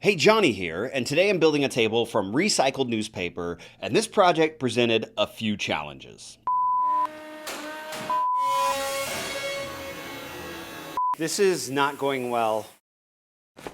Hey, Jonny here, and today I'm building a table from recycled newspaper, and this project presented a few challenges. This is not going well.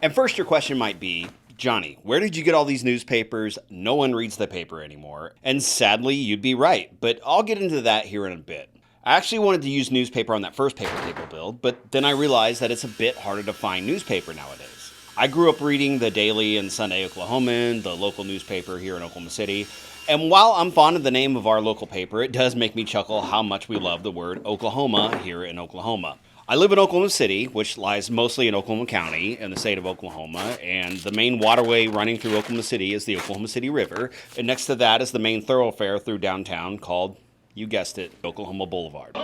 And first your question might be, Jonny, where did you get all these newspapers? No one reads the paper anymore. And sadly, you'd be right, but I'll get into that here in a bit. I actually wanted to use newspaper on that first paper table build, but then I realized that it's a bit harder to find newspaper nowadays. I grew up reading the Daily and Sunday Oklahoman, the local newspaper here in Oklahoma City, and while I'm fond of the name of our local paper, it does make me chuckle how much we love the word Oklahoma here in Oklahoma. I live in Oklahoma City, which lies mostly in Oklahoma County in the state of Oklahoma, and the main waterway running through Oklahoma City is the Oklahoma City River, and next to that is the main thoroughfare through downtown called, you guessed it, Oklahoma Boulevard.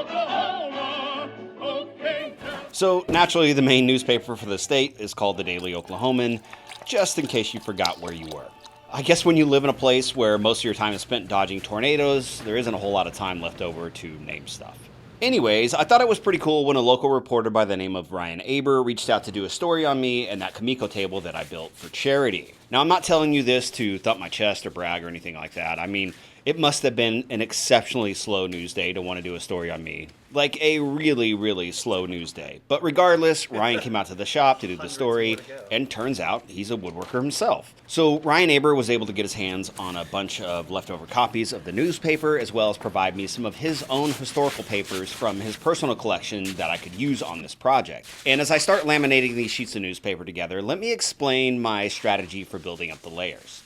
So naturally, the main newspaper for the state is called the Daily Oklahoman, just in case you forgot where you were. I guess when you live in a place where most of your time is spent dodging tornadoes, there isn't a whole lot of time left over to name stuff. Anyways, I thought it was pretty cool when a local reporter by the name of Ryan Aber reached out to do a story on me and that Kamiko table that I built for charity. Now, I'm not telling you this to thump my chest or brag or anything like that. I mean, it must have been an exceptionally slow news day to want to do a story on me. Like a really, really slow news day. But regardless, Ryan came out to the shop to do the story, and turns out he's a woodworker himself. So Ryan Aber was able to get his hands on a bunch of leftover copies of the newspaper, as well as provide me some of his own historical papers from his personal collection that I could use on this project. And as I start laminating these sheets of newspaper together, let me explain my strategy for building up the layers.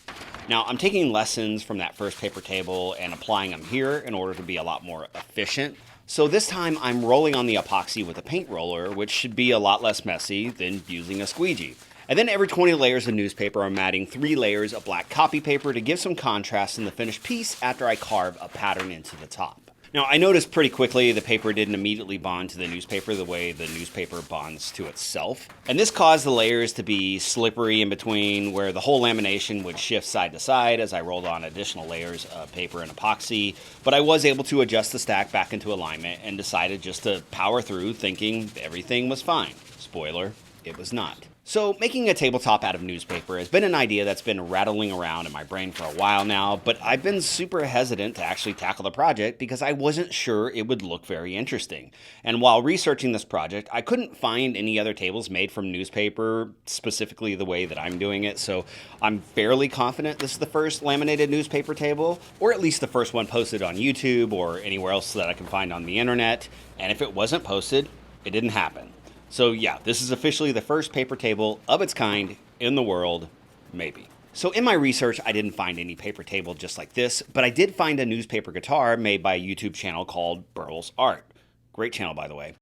Now, I'm taking lessons from that first paper table and applying them here in order to be a lot more efficient. So this time I'm rolling on the epoxy with a paint roller, which should be a lot less messy than using a squeegee. And then every 20 layers of newspaper, I'm adding 3 layers of black copy paper to give some contrast in the finished piece after I carve a pattern into the top. Now, I noticed pretty quickly the paper didn't immediately bond to the newspaper the way the newspaper bonds to itself. And this caused the layers to be slippery in between, where the whole lamination would shift side to side as I rolled on additional layers of paper and epoxy. But I was able to adjust the stack back into alignment and decided just to power through, thinking everything was fine. Spoiler, it was not. So making a tabletop out of newspaper has been an idea that's been rattling around in my brain for a while now, but I've been super hesitant to actually tackle the project because I wasn't sure it would look very interesting. And while researching this project, I couldn't find any other tables made from newspaper, specifically the way that I'm doing it, so I'm fairly confident this is the first laminated newspaper table, or at least the first one posted on YouTube or anywhere else that I can find on the internet, and if it wasn't posted, it didn't happen. So yeah, this is officially the first paper table of its kind in the world, maybe. So in my research, I didn't find any paper table just like this, but I did find a newspaper guitar made by a YouTube channel called Burl's Art. Great channel, by the way.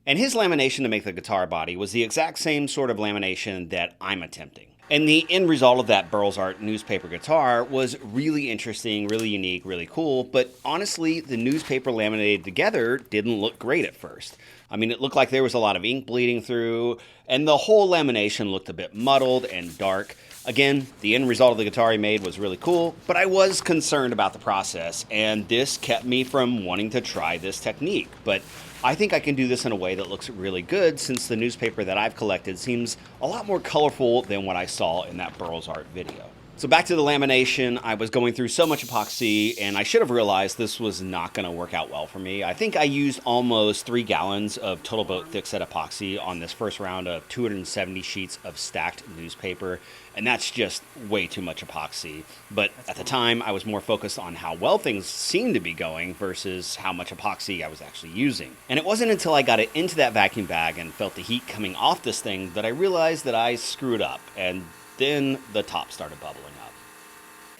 And his lamination to make the guitar body was the exact same sort of lamination that I'm attempting. And the end result of that Burl's Art newspaper guitar was really interesting, really unique, really cool, but honestly, the newspaper laminated together didn't look great at first. I mean, it looked like there was a lot of ink bleeding through, and the whole lamination looked a bit muddled and dark. Again, the end result of the guitar he made was really cool, but I was concerned about the process, and this kept me from wanting to try this technique. But I think I can do this in a way that looks really good, since the newspaper that I've collected seems a lot more colorful than what I saw in that Burl's Art video. So back to the lamination, I was going through so much epoxy, and I should have realized this was not going to work out well for me. I think I used almost 3 gallons of Total Boat thickset epoxy on this first round of 270 sheets of stacked newspaper, and that's just way too much epoxy. But at the time, I was more focused on how well things seemed to be going versus how much epoxy I was actually using. And it wasn't until I got it into that vacuum bag and felt the heat coming off this thing that I realized that I screwed up, and then the top started bubbling up.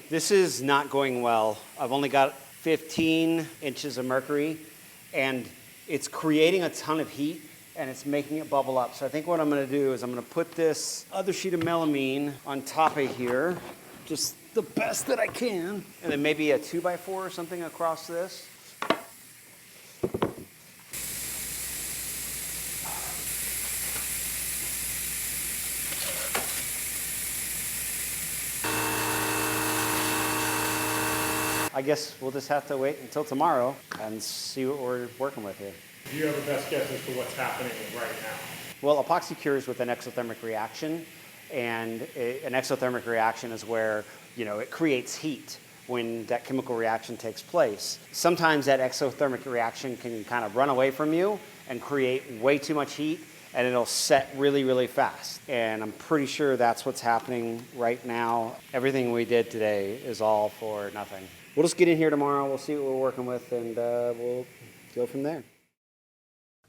This is not going well. I've only got 15 inches of mercury, and it's creating a ton of heat, and it's making it bubble up. So I think what I'm gonna do is I'm gonna put this other sheet of melamine on top of here, just the best that I can, and then maybe a 2x4 or something across this. I guess we'll just have to wait until tomorrow and see what we're working with here. Do you have a best guess as to what's happening right now? Well, epoxy cures with an exothermic reaction, And an exothermic reaction is where, it creates heat when that chemical reaction takes place. Sometimes that exothermic reaction can kind of run away from you and create way too much heat, and it'll set really, really fast. And I'm pretty sure that's what's happening right now. Everything we did today is all for nothing. We'll just get in here tomorrow, we'll see what we're working with, and we'll go from there.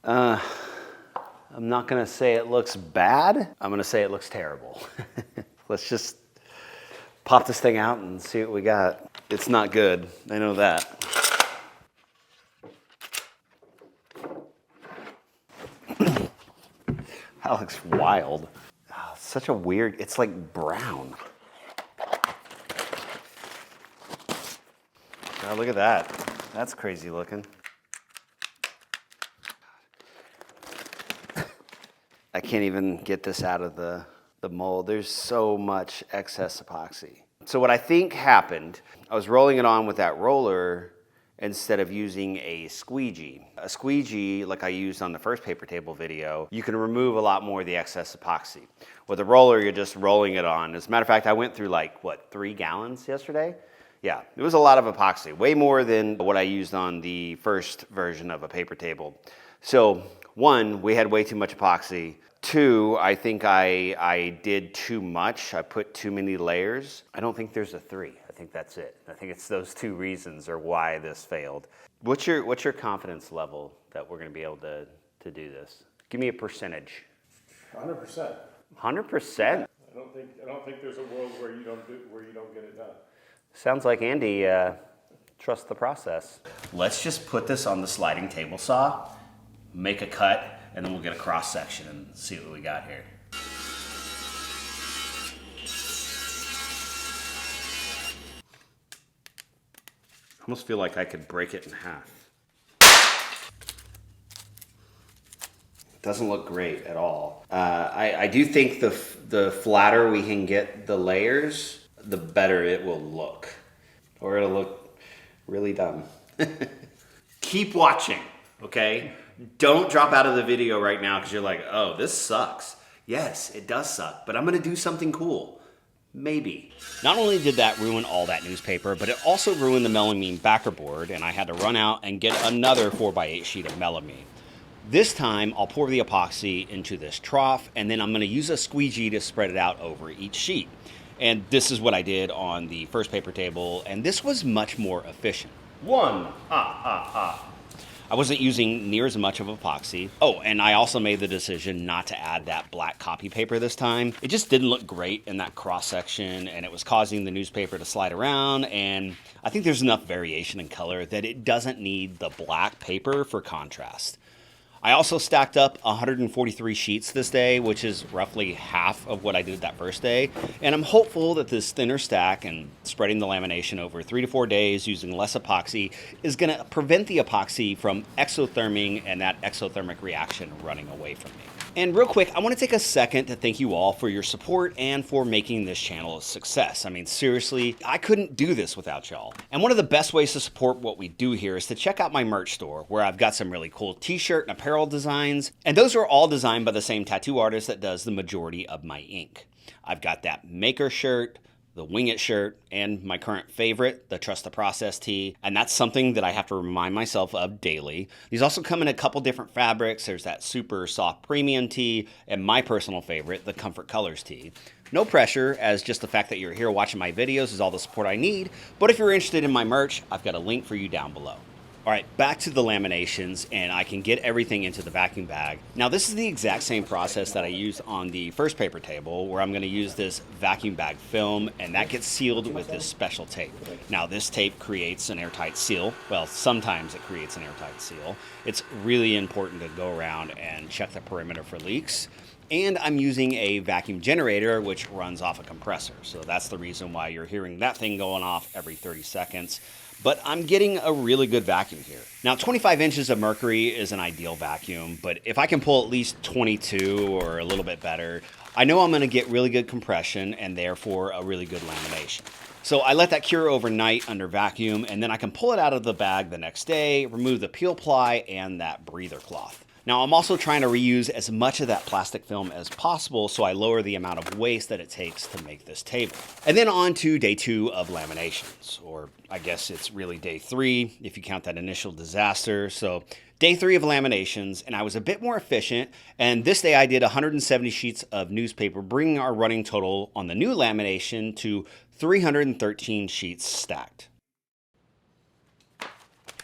I'm not gonna say it looks bad, I'm gonna say it looks terrible. Let's just pop this thing out and see what we got. It's not good, I know that. That looks wild. Oh, it's such a weird, it's like brown. Oh, look at that. That's crazy looking. I can't even get this out of the mold. There's so much excess epoxy. So what I think happened, I was rolling it on with that roller instead of using a squeegee. A squeegee, like I used on the first paper table video, you can remove a lot more of the excess epoxy. With a roller, you're just rolling it on. As a matter of fact, I went through 3 gallons yesterday? Yeah, it was a lot of epoxy, way more than what I used on the first version of a paper table. So 1, we had way too much epoxy. 2, I think I did too much. I put too many layers. I don't think there's a 3. I think that's it. I think it's those 2 reasons are why this failed. What's your confidence level that we're going to be able to do this? Give me a percentage. 100%. 100%? I don't think there's a world where you don't get it done. Sounds like Andy trusts the process. Let's just put this on the sliding table saw, make a cut, and then we'll get a cross section and see what we got here. I almost feel like I could break it in half. Doesn't look great at all. I do think the flatter we can get the layers, the better it will look. Or it'll look really dumb. Keep watching, okay? Don't drop out of the video right now because you're like, oh, this sucks. Yes, it does suck, but I'm gonna do something cool. Maybe. Not only did that ruin all that newspaper, but it also ruined the melamine backer board, and I had to run out and get another 4x8 sheet of melamine. This time, I'll pour the epoxy into this trough, and then I'm gonna use a squeegee to spread it out over each sheet. And this is what I did on the first paper table, and this was much more efficient. I wasn't using near as much of epoxy. Oh, and I also made the decision not to add that black copy paper this time. It just didn't look great in that cross section, and it was causing the newspaper to slide around, and I think there's enough variation in color that it doesn't need the black paper for contrast. I also stacked up 143 sheets this day, which is roughly half of what I did that first day. And I'm hopeful that this thinner stack and spreading the lamination over 3 to 4 days using less epoxy is going to prevent the epoxy from exotherming and that exothermic reaction running away from me. And real quick, I want to take a second to thank you all for your support and for making this channel a success. I mean, seriously, I couldn't do this without y'all. And one of the best ways to support what we do here is to check out my merch store, where I've got some really cool t-shirt and apparel designs. And those are all designed by the same tattoo artist that does the majority of my ink. I've got that maker shirt, the Wing It shirt, and my current favorite, the Trust the Process tee. And that's something that I have to remind myself of daily. These also come in a couple different fabrics. There's that super soft premium tee, and my personal favorite, the Comfort Colors tee. No pressure, as just the fact that you're here watching my videos is all the support I need. But if you're interested in my merch, I've got a link for you down below. All right, back to the laminations, and I can get everything into the vacuum bag. Now, this is the exact same process that I used on the first paper table, where I'm gonna use this vacuum bag film, and that gets sealed with this special tape. Now, this tape creates an airtight seal. Well, sometimes it creates an airtight seal. It's really important to go around and check the perimeter for leaks. And I'm using a vacuum generator, which runs off a compressor. So that's the reason why you're hearing that thing going off every 30 seconds. But I'm getting a really good vacuum here. Now, 25 inches of mercury is an ideal vacuum, but if I can pull at least 22 or a little bit better, I know I'm gonna get really good compression and therefore a really good lamination. So I let that cure overnight under vacuum, and then I can pull it out of the bag the next day, remove the peel ply and that breather cloth. Now, I'm also trying to reuse as much of that plastic film as possible so I lower the amount of waste that it takes to make this table. And then on to day 2 of laminations, or I guess it's really day 3 if you count that initial disaster. So day 3 of laminations, and I was a bit more efficient, and this day I did 170 sheets of newspaper, bringing our running total on the new lamination to 313 sheets stacked.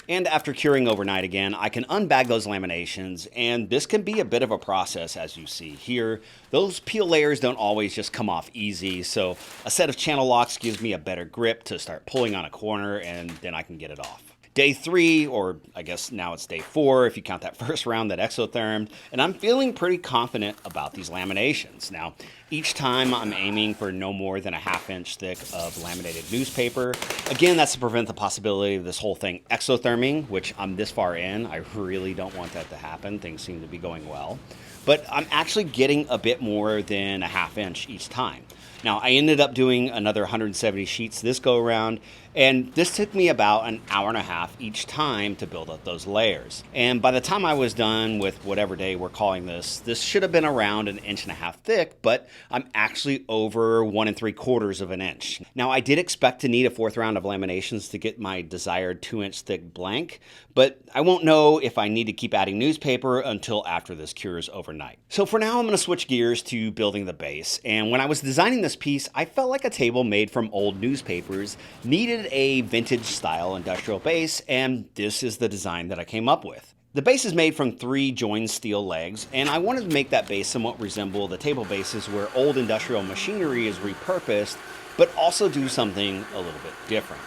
And after curing overnight again, I can unbag those laminations, and this can be a bit of a process as you see here. Those peel layers don't always just come off easy, so a set of channel locks gives me a better grip to start pulling on a corner, and then I can get it off. Day 3, or I guess now it's day 4 if you count that first round that exothermed, and I'm feeling pretty confident about these laminations. Now, each time I'm aiming for no more than a 1/2 inch thick of laminated newspaper. Again, that's to prevent the possibility of this whole thing exotherming, which I'm this far in. I really don't want that to happen. Things seem to be going well. But I'm actually getting a bit more than a 1/2 inch each time. Now, I ended up doing another 170 sheets this go around, and this took me about an hour and a half each time to build up those layers. And by the time I was done with whatever day we're calling this should have been around 1.5 inches thick, but I'm actually over 1 3/4 of an inch. Now, I did expect to need a 4th round of laminations to get my desired 2-inch thick blank, but I won't know if I need to keep adding newspaper until after this cures overnight. So for now, I'm going to switch gears to building the base. And when I was designing this piece, I felt like a table made from old newspapers needed a vintage style industrial base, and this is the design that I came up with. The base is made from 3 joined steel legs, and I wanted to make that base somewhat resemble the table bases where old industrial machinery is repurposed, but also do something a little bit different.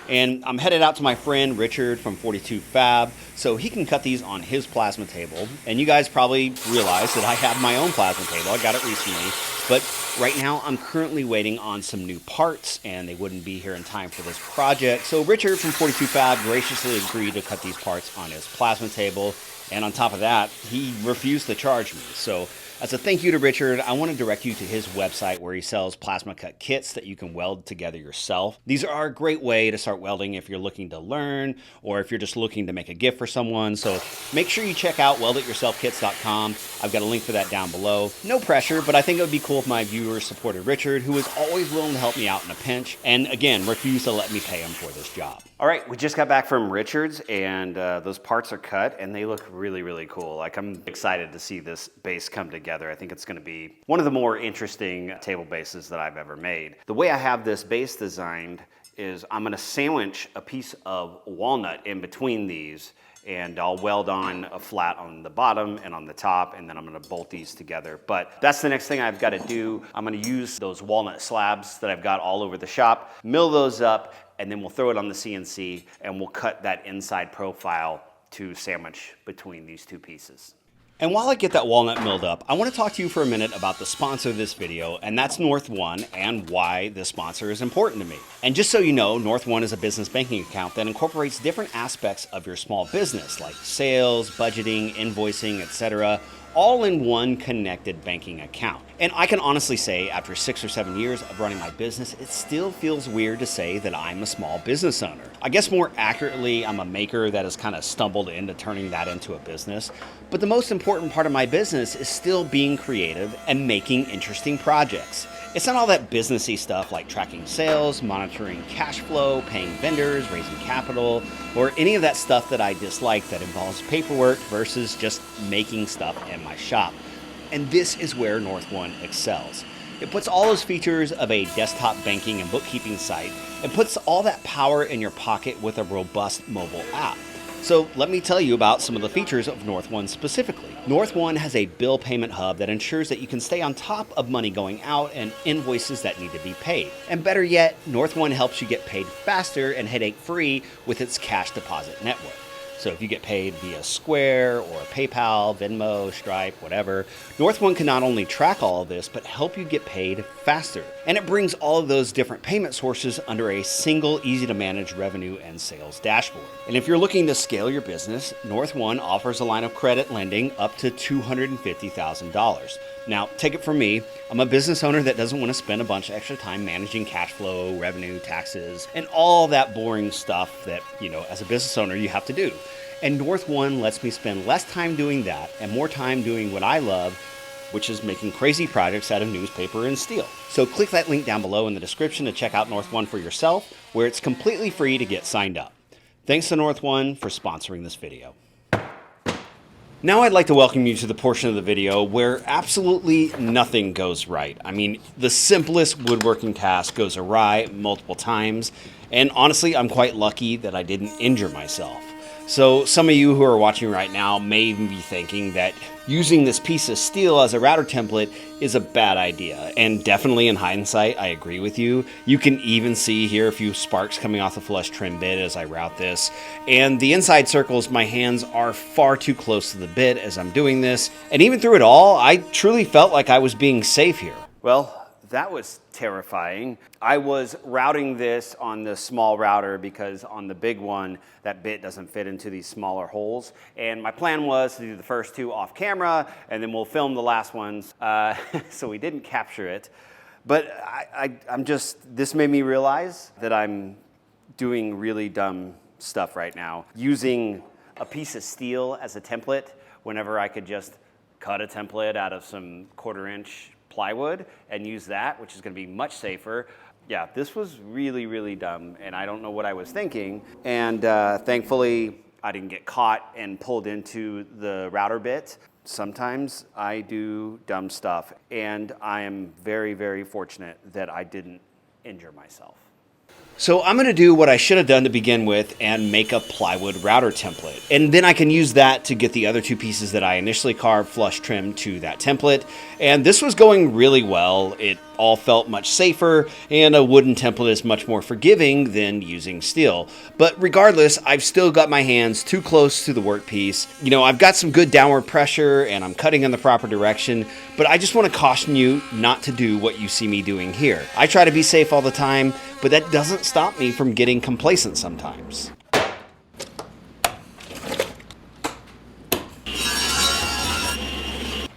And I'm headed out to my friend Richard from 42 Fab so he can cut these on his plasma table. And you guys probably realize that I have my own plasma table. I got it recently. But right now I'm currently waiting on some new parts, and they wouldn't be here in time for this project. So Richard from 42 Fab graciously agreed to cut these parts on his plasma table. And on top of that, he refused to charge me. So as a thank you to Richard, I want to direct you to his website where he sells plasma cut kits that you can weld together yourself. These are a great way to start welding if you're looking to learn or if you're just looking to make a gift for someone. So make sure you check out weldityourselfkits.com. I've got a link for that down below. No pressure, but I think it would be cool if my viewers supported Richard, who is always willing to help me out in a pinch, and again, refused to let me pay him for this job. All right, we just got back from Richard's, and those parts are cut, and they look really, really cool. Like, I'm excited to see this base come together. I think it's going to be one of the more interesting table bases that I've ever made. The way I have this base designed is I'm going to sandwich a piece of walnut in between these, and I'll weld on a flat on the bottom and on the top, and then I'm going to bolt these together. But that's the next thing I've got to do. I'm going to use those walnut slabs that I've got all over the shop, mill those up, and then we'll throw it on the CNC, and we'll cut that inside profile to sandwich between these two pieces. And while I get that walnut milled up, I want to talk to you for a minute about the sponsor of this video, and that's North One, and why this sponsor is important to me. And just so you know, North One is a business banking account that incorporates different aspects of your small business, like sales, budgeting, invoicing, etc., all in one connected banking account. And I can honestly say, after 6 or 7 years of running my business, it still feels weird to say that I'm a small business owner. I guess more accurately, I'm a maker that has kind of stumbled into turning that into a business. But the most important part of my business is still being creative and making interesting projects. It's not all that businessy stuff like tracking sales, monitoring cash flow, paying vendors, raising capital, or any of that stuff that I dislike that involves paperwork versus just making stuff in my shop. And this is where North One excels. It puts all those features of a desktop banking and bookkeeping site and puts all that power in your pocket with a robust mobile app. So let me tell you about some of the features of North One specifically. North One has a bill payment hub that ensures that you can stay on top of money going out and invoices that need to be paid. And better yet, North One helps you get paid faster and headache-free with its cash deposit network. So if you get paid via Square or PayPal, Venmo, Stripe, whatever, North One can not only track all of this, but help you get paid faster. And it brings all of those different payment sources under a single, easy-to-manage revenue and sales dashboard. And if you're looking to scale your business, North One offers a line of credit lending up to $250,000. Now, take it from me, I'm a business owner that doesn't want to spend a bunch of extra time managing cash flow, revenue, taxes, and all that boring stuff that, as a business owner you have to do. And North One lets me spend less time doing that and more time doing what I love, which is making crazy projects out of newspaper and steel. So click that link down below in the description to check out North One for yourself, where it's completely free to get signed up. Thanks to North One for sponsoring this video. Now I'd like to welcome you to the portion of the video where absolutely nothing goes right. I mean, the simplest woodworking task goes awry multiple times, and honestly, I'm quite lucky that I didn't injure myself. So some of you who are watching right now may even be thinking that using this piece of steel as a router template is a bad idea. And definitely in hindsight, I agree with you. You can even see here a few sparks coming off the flush trim bit as I route this. And the inside circles, my hands are far too close to the bit as I'm doing this. And even through it all, I truly felt like I was being safe here. Well, that was terrifying. I was routing this on the small router because on the big one, that bit doesn't fit into these smaller holes. And my plan was to do the first two off camera, and then we'll film the last ones. So we didn't capture it. But this made me realize that I'm doing really dumb stuff right now. Using a piece of steel as a template whenever I could just cut a template out of some 1/4-inch plywood and use that, which is going to be much safer. Yeah, this was really, really dumb, and I don't know what I was thinking. And thankfully, I didn't get caught and pulled into the router bit. Sometimes I do dumb stuff, and I am very, very fortunate that I didn't injure myself. So I'm going to do what I should have done to begin with and make a plywood router template. And then I can use that to get the other two pieces that I initially carved flush trim to that template. And this was going really well. It all felt much safer, and a wooden template is much more forgiving than using steel. But regardless, I've still got my hands too close to the workpiece. You know, I've got some good downward pressure and I'm cutting in the proper direction, but I just want to caution you not to do what you see me doing here. I try to be safe all the time, but that doesn't stop me from getting complacent sometimes.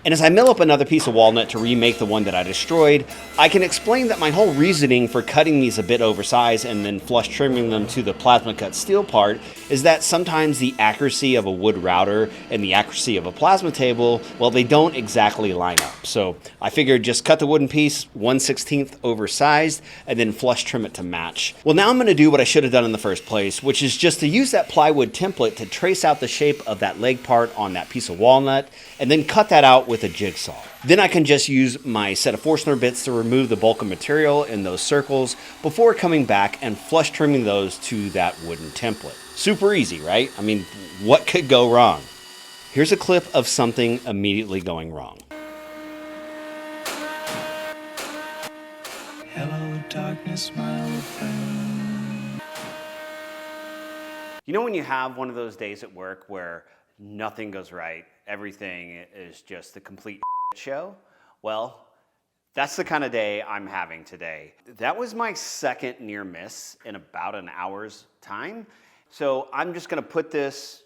And as I mill up another piece of walnut to remake the one that I destroyed, I can explain that my whole reasoning for cutting these a bit oversized and then flush trimming them to the plasma cut steel part is that sometimes the accuracy of a wood router and the accuracy of a plasma table, well, they don't exactly line up. So I figured just cut the wooden piece 1/16 oversized and then flush trim it to match. Well, now I'm going to do what I should have done in the first place, which is just to use that plywood template to trace out the shape of that leg part on that piece of walnut and then cut that out with a jigsaw. Then I can just use my set of Forstner bits to remove the bulk of material in those circles before coming back and flush trimming those to that wooden template. Super easy, right? I mean, what could go wrong? Here's a clip of something immediately going wrong. Hello, darkness, my old friend. You know when you have one of those days at work where nothing goes right, everything is just a complete show? Well, that's the kind of day I'm having today. That was my second near miss in about an hour's time. So I'm just gonna put this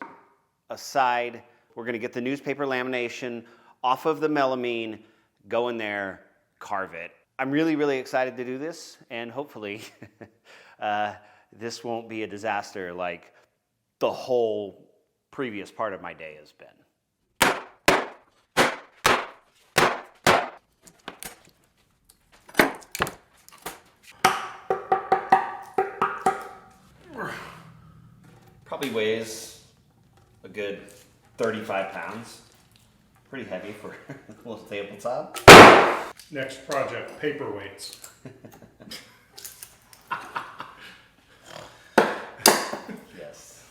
aside. We're gonna get the newspaper lamination off of the melamine, go in there, carve it. I'm really, really excited to do this, and hopefully this won't be a disaster like the whole previous part of my day has been. Probably weighs a good 35 pounds. Pretty heavy for a little tabletop. Next project, paperweights. Yes.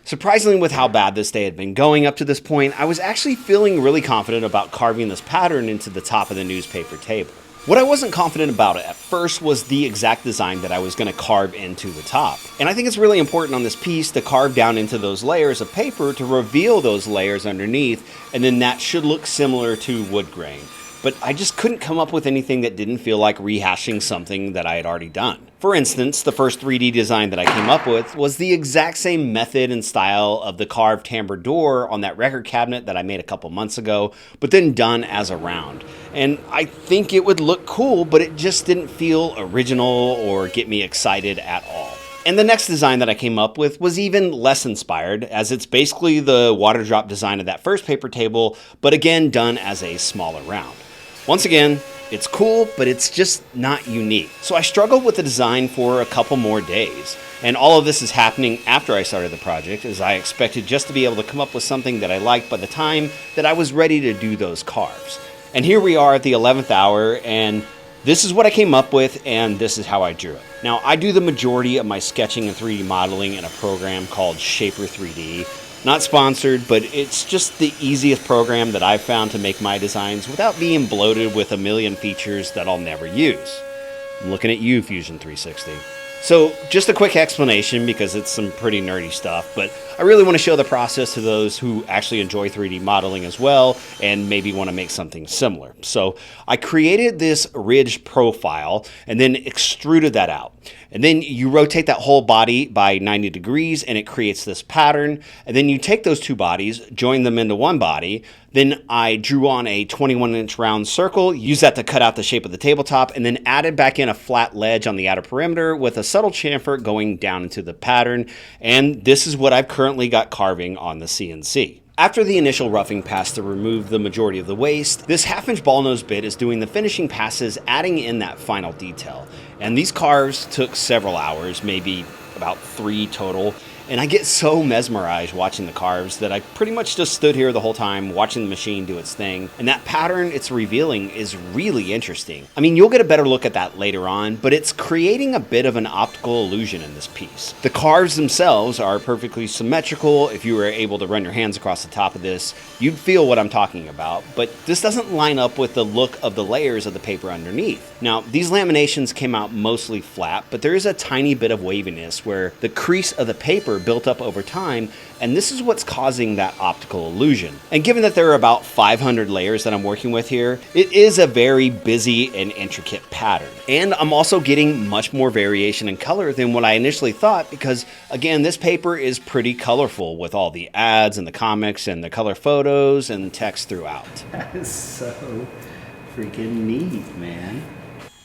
Surprisingly, with how bad this day had been going up to this point, I was actually feeling really confident about carving this pattern into the top of the newspaper table. What I wasn't confident about at first was the exact design that I was going to carve into the top. And I think it's really important on this piece to carve down into those layers of paper to reveal those layers underneath, and then that should look similar to wood grain. But I just couldn't come up with anything that didn't feel like rehashing something that I had already done. For instance, the first 3D design that I came up with was the exact same method and style of the carved timbre door on that record cabinet that I made a couple months ago, but then done as a round. And I think it would look cool, but it just didn't feel original or get me excited at all. And the next design that I came up with was even less inspired, as it's basically the water drop design of that first paper table, but again done as a smaller round. Once again, it's cool, but it's just not unique. So I struggled with the design for a couple more days. And all of this is happening after I started the project, as I expected just to be able to come up with something that I liked by the time that I was ready to do those carves. And here we are at the 11th hour, and this is what I came up with, and this is how I drew it. Now, I do the majority of my sketching and 3D modeling in a program called Shaper 3D. Not sponsored, but it's just the easiest program that I've found to make my designs without being bloated with a million features that I'll never use. I'm looking at you, Fusion 360. So just a quick explanation, because it's some pretty nerdy stuff, but I really want to show the process to those who actually enjoy 3D modeling as well and maybe want to make something similar. So I created this ridge profile and then extruded that out. And then you rotate that whole body by 90 degrees and it creates this pattern. And then you take those two bodies, join them into one body. Then I drew on a 21-inch round circle, used that to cut out the shape of the tabletop, and then added back in a flat ledge on the outer perimeter with a subtle chamfer going down into the pattern. And this is what I've currently got carving on the CNC. After the initial roughing pass to remove the majority of the waste, this half-inch ball nose bit is doing the finishing passes, adding in that final detail. And these carves took several hours, maybe about 3 total. And I get so mesmerized watching the carves that I pretty much just stood here the whole time watching the machine do its thing. And that pattern it's revealing is really interesting. I mean, you'll get a better look at that later on, but it's creating a bit of an optical illusion in this piece. The carves themselves are perfectly symmetrical. If you were able to run your hands across the top of this, you'd feel what I'm talking about. But this doesn't line up with the look of the layers of the paper underneath. Now, these laminations came out mostly flat, but there is a tiny bit of waviness where the crease of the paper built up over time, and this is what's causing that optical illusion. And given that there are about 500 layers that I'm working with here, it is a very busy and intricate pattern. And I'm also getting much more variation in color than what I initially thought, because again, this paper is pretty colorful with all the ads and the comics and the color photos and text throughout. That is so freaking neat, man.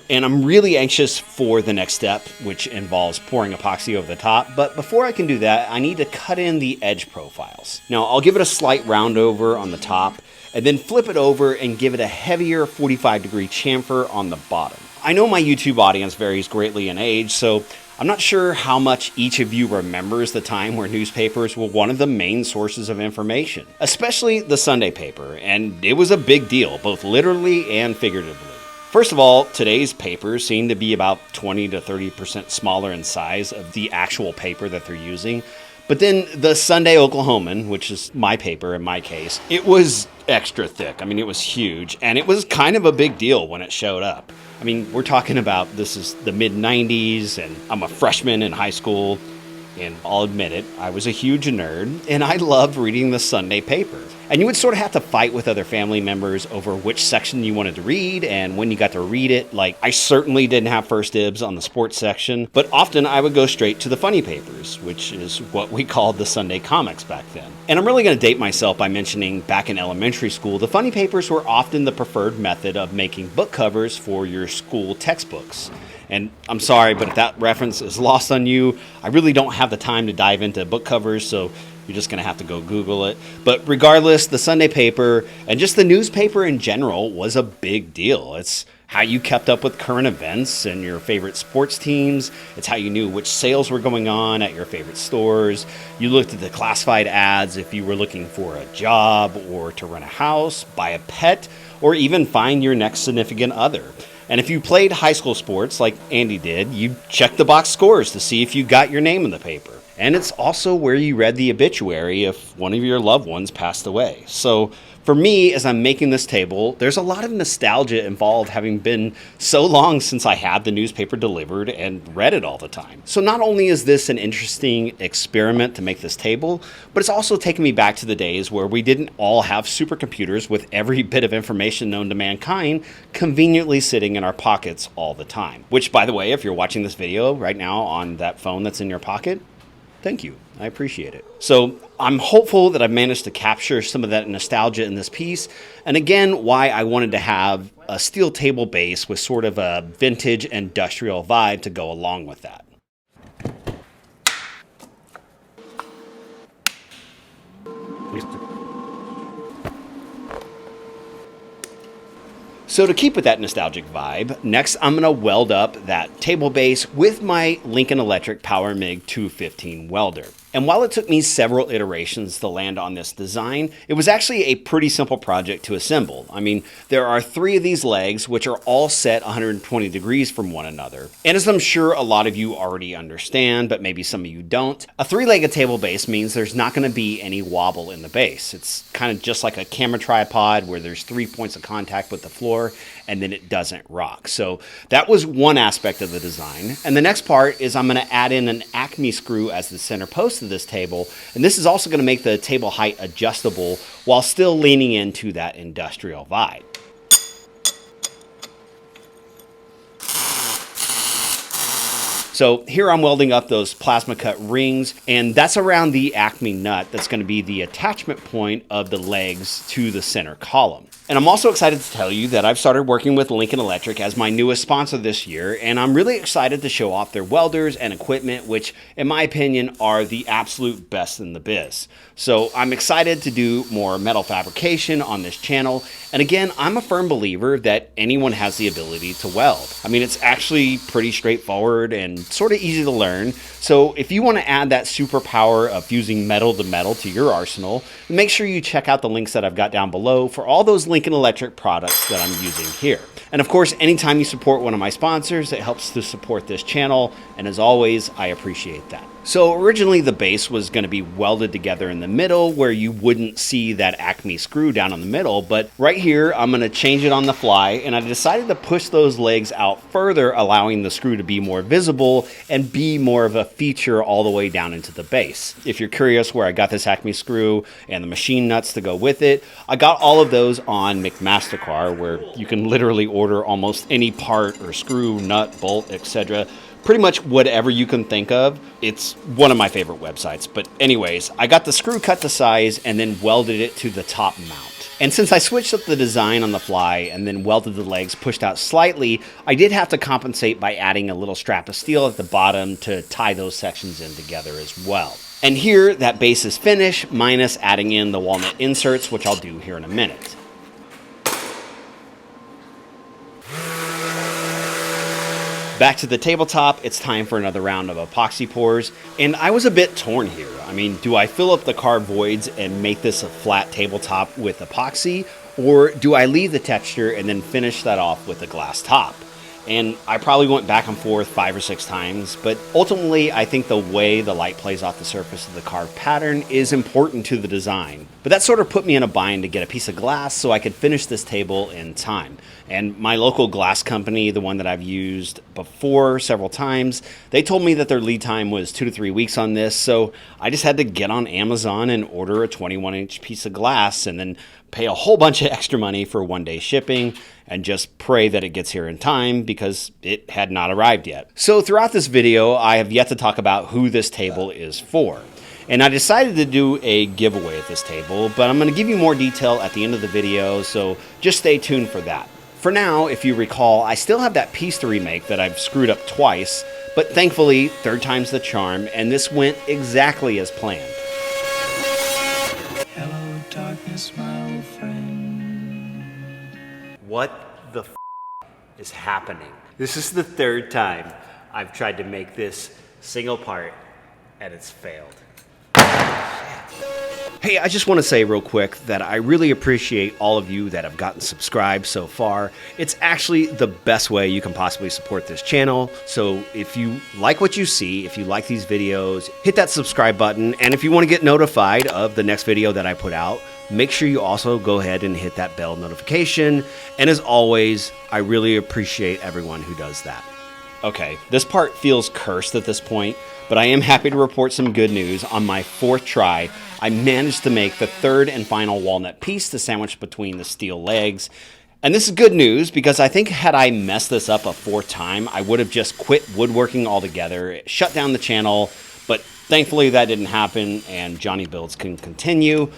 And I'm really anxious for the next step, which involves pouring epoxy over the top. But before I can do that, I need to cut in the edge profiles. Now, I'll give it a slight round over on the top and then flip it over and give it a heavier 45-degree chamfer on the bottom. I know my YouTube audience varies greatly in age, so I'm not sure how much each of you remembers the time where newspapers were one of the main sources of information, especially the Sunday paper, and it was a big deal, both literally and figuratively. First of all, today's papers seem to be about 20 to 30% smaller in size of the actual paper that they're using. But then the Sunday Oklahoman, which is my paper in my case, it was extra thick. I mean, it was huge, and it was kind of a big deal when it showed up. I mean, we're talking about this is the mid-90s, and I'm a freshman in high school, and I'll admit it, I was a huge nerd, and I loved reading the Sunday paper. And you would sort of have to fight with other family members over which section you wanted to read and when you got to read it. Like, I certainly didn't have first dibs on the sports section, but often I would go straight to the funny papers, which is what we called the Sunday comics back then. And I'm really going to date myself by mentioning back in elementary school, the funny papers were often the preferred method of making book covers for your school textbooks. And I'm sorry, but if that reference is lost on you, I really don't have the time to dive into book covers, so you're just going to have to go Google it. But regardless, the Sunday paper and just the newspaper in general was a big deal. It's how you kept up with current events and your favorite sports teams. It's how you knew which sales were going on at your favorite stores. You looked at the classified ads if you were looking for a job or to rent a house, buy a pet, or even find your next significant other. And if you played high school sports like Andy did, you checked the box scores to see if you got your name in the paper. And it's also where you read the obituary if one of your loved ones passed away. So for me, as I'm making this table, there's a lot of nostalgia involved, having been so long since I had the newspaper delivered and read it all the time. So not only is this an interesting experiment to make this table, but it's also taken me back to the days where we didn't all have supercomputers with every bit of information known to mankind conveniently sitting in our pockets all the time. Which, by the way, if you're watching this video right now on that phone that's in your pocket, thank you. I appreciate it. So I'm hopeful that I've managed to capture some of that nostalgia in this piece. And again, why I wanted to have a steel table base with sort of a vintage industrial vibe to go along with that. So to keep with that nostalgic vibe, next I'm going to weld up that table base with my Lincoln Electric Power MIG 215 welder. And while it took me several iterations to land on this design, it was actually a pretty simple project to assemble. I mean, there are 3 of these legs, which are all set 120 degrees from one another. And as I'm sure a lot of you already understand, but maybe some of you don't, a 3-legged table base means there's not going to be any wobble in the base. It's kind of just like a camera tripod where there's 3 points of contact with the floor and then it doesn't rock. So that was one aspect of the design. And the next part is I'm going to add in an acme screw as the center post of this table. And this is also going to make the table height adjustable while still leaning into that industrial vibe. So here I'm welding up those plasma cut rings, and that's around the acme nut that's going to be the attachment point of the legs to the center column. And I'm also excited to tell you that I've started working with Lincoln Electric as my newest sponsor this year, and I'm really excited to show off their welders and equipment, which in my opinion are the absolute best in the biz. So I'm excited to do more metal fabrication on this channel. And again, I'm a firm believer that anyone has the ability to weld. I mean, it's actually pretty straightforward and sort of easy to learn. So if you want to add that superpower of fusing metal to metal to your arsenal, make sure you check out the links that I've got down below for all those Lincoln Electric products that I'm using here. And of course, anytime you support one of my sponsors, it helps to support this channel. And as always, I appreciate that. So originally the base was going to be welded together in the middle where you wouldn't see that acme screw down in the middle, but right here I'm going to change it on the fly, and I decided to push those legs out further, allowing the screw to be more visible and be more of a feature all the way down into the base. If you're curious where I got this acme screw and the machine nuts to go with it, I got all of those on McMastercar, where you can literally order almost any part or screw, nut, bolt, etc. Pretty much whatever you can think of. It's one of my favorite websites. But anyways, I got the screw cut to size and then welded it to the top mount. And since I switched up the design on the fly and then welded the legs pushed out slightly, I did have to compensate by adding a little strap of steel at the bottom to tie those sections in together as well. And here, that base is finished, minus adding in the walnut inserts, which I'll do here in a minute. Back to the tabletop, it's time for another round of epoxy pours, and I was a bit torn here. I mean, do I fill up the carved voids and make this a flat tabletop with epoxy, or do I leave the texture and then finish that off with a glass top? And I probably went back and forth 5 or 6 times, but ultimately I think the way the light plays off the surface of the carved pattern is important to the design. But that sort of put me in a bind to get a piece of glass so I could finish this table in time. And my local glass company, the one that I've used before several times, they told me that their lead time was 2 to 3 weeks on this, so I just had to get on Amazon and order a 21-inch piece of glass and then pay a whole bunch of extra money for 1-day shipping and just pray that it gets here in time because it had not arrived yet. So throughout this video, I have yet to talk about who this table is for. And I decided to do a giveaway at this table, but I'm going to give you more detail at the end of the video, so just stay tuned for that. For now, if you recall, I still have that piece to remake that I've screwed up twice, but thankfully, 3rd time's the charm, and this went exactly as planned. Hello, darkness, my old friend. What the is happening? This is the 3rd time I've tried to make this single part, and it's failed. Hey, I just want to say real quick that I really appreciate all of you that have gotten subscribed so far. It's actually the best way you can possibly support this channel. So if you like what you see, if you like these videos, hit that subscribe button. And if you want to get notified of the next video that I put out, make sure you also go ahead and hit that bell notification. And as always, I really appreciate everyone who does that. Okay, this part feels cursed at this point, but I am happy to report some good news. On my 4th try, I managed to make the 3rd and final walnut piece to sandwich between the steel legs. And this is good news because I think had I messed this up a 4th time, I would have just quit woodworking altogether, shut down the channel, but thankfully that didn't happen and Jonny Builds can continue.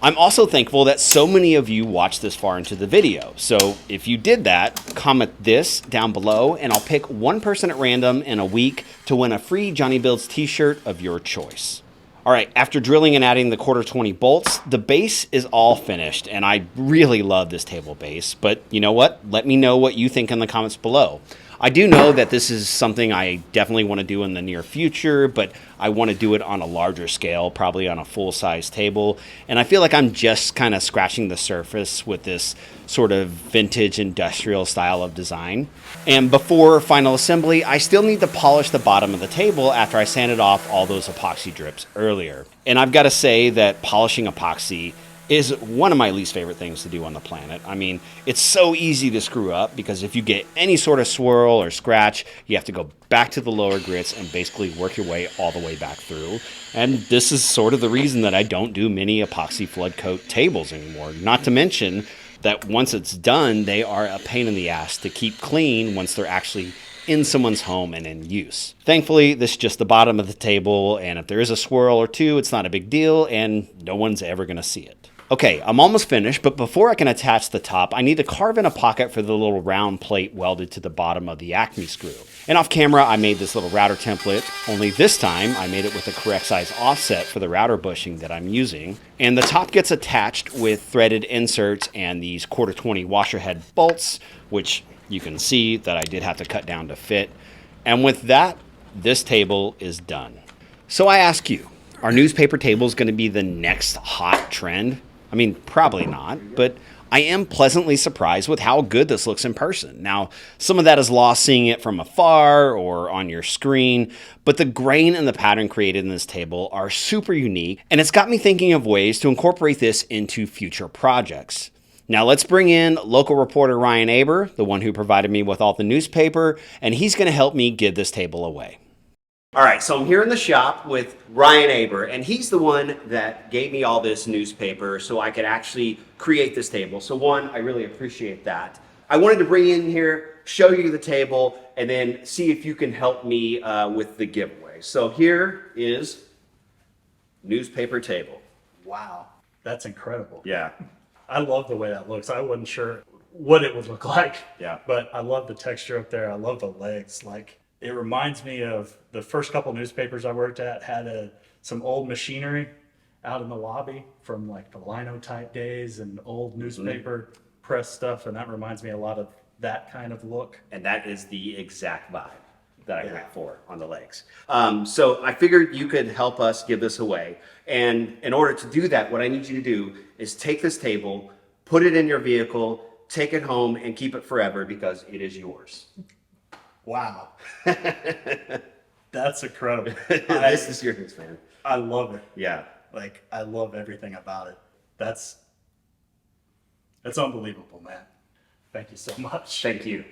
I'm also thankful that so many of you watched this far into the video. So if you did that, comment this down below and I'll pick one person at random in a week to win a free Jonny Builds t-shirt of your choice. All right, after drilling and adding the 1/4 bolts, the base is all finished, and I really love this table base. But you know what? Let me know what you think in the comments below. I do know that this is something I definitely want to do in the near future, but I want to do it on a larger scale, probably on a full-size table. And I feel like I'm just kind of scratching the surface with this sort of vintage industrial style of design. And before final assembly, I still need to polish the bottom of the table after I sanded off all those epoxy drips earlier. And I've got to say that polishing epoxy is one of my least favorite things to do on the planet. I mean, it's so easy to screw up because if you get any sort of swirl or scratch, you have to go back to the lower grits and basically work your way all the way back through. And this is sort of the reason that I don't do many epoxy flood coat tables anymore. Not to mention that once it's done, they are a pain in the ass to keep clean once they're actually in someone's home and in use. Thankfully, this is just the bottom of the table, and if there is a swirl or two, it's not a big deal, and no one's ever gonna see it. Okay, I'm almost finished, but before I can attach the top, I need to carve in a pocket for the little round plate welded to the bottom of the Acme screw. And off camera, I made this little router template, only this time I made it with the correct size offset for the router bushing that I'm using. And the top gets attached with threaded inserts and these 1/4 washer head bolts, which you can see that I did have to cut down to fit. And with that, this table is done. So I ask you, are newspaper tables going to be the next hot trend? I mean, probably not, but I am pleasantly surprised with how good this looks in person. Now, some of that is lost seeing it from afar or on your screen, but the grain and the pattern created in this table are super unique, and it's got me thinking of ways to incorporate this into future projects. Now let's bring in local reporter Ryan Aber, the one who provided me with all the newspaper, and he's going to help me give this table away. All right, so I'm here in the shop with Ryan Aber, and he's the one that gave me all this newspaper so I could actually create this table. So one, I really appreciate that. I wanted to bring you in here, show you the table, and then see if you can help me with the giveaway. So here is newspaper table. Wow, that's incredible. Yeah. I love the way that looks. I wasn't sure what it would look like. Yeah. But I love the texture up there. I love the legs. Like, it reminds me of the first couple newspapers I worked at had some old machinery out in the lobby from like the linotype days and old newspaper press stuff. And that reminds me a lot of that kind of look. And that is the exact vibe that I went for on the legs. So I figured you could help us give this away. And in order to do that, what I need you to do is take this table, put it in your vehicle, take it home, and keep it forever because it is yours. Wow. That's incredible. This is yours, man. I love it. Yeah. Like, I love everything about it. That's unbelievable, man. Thank you so much. Thank you.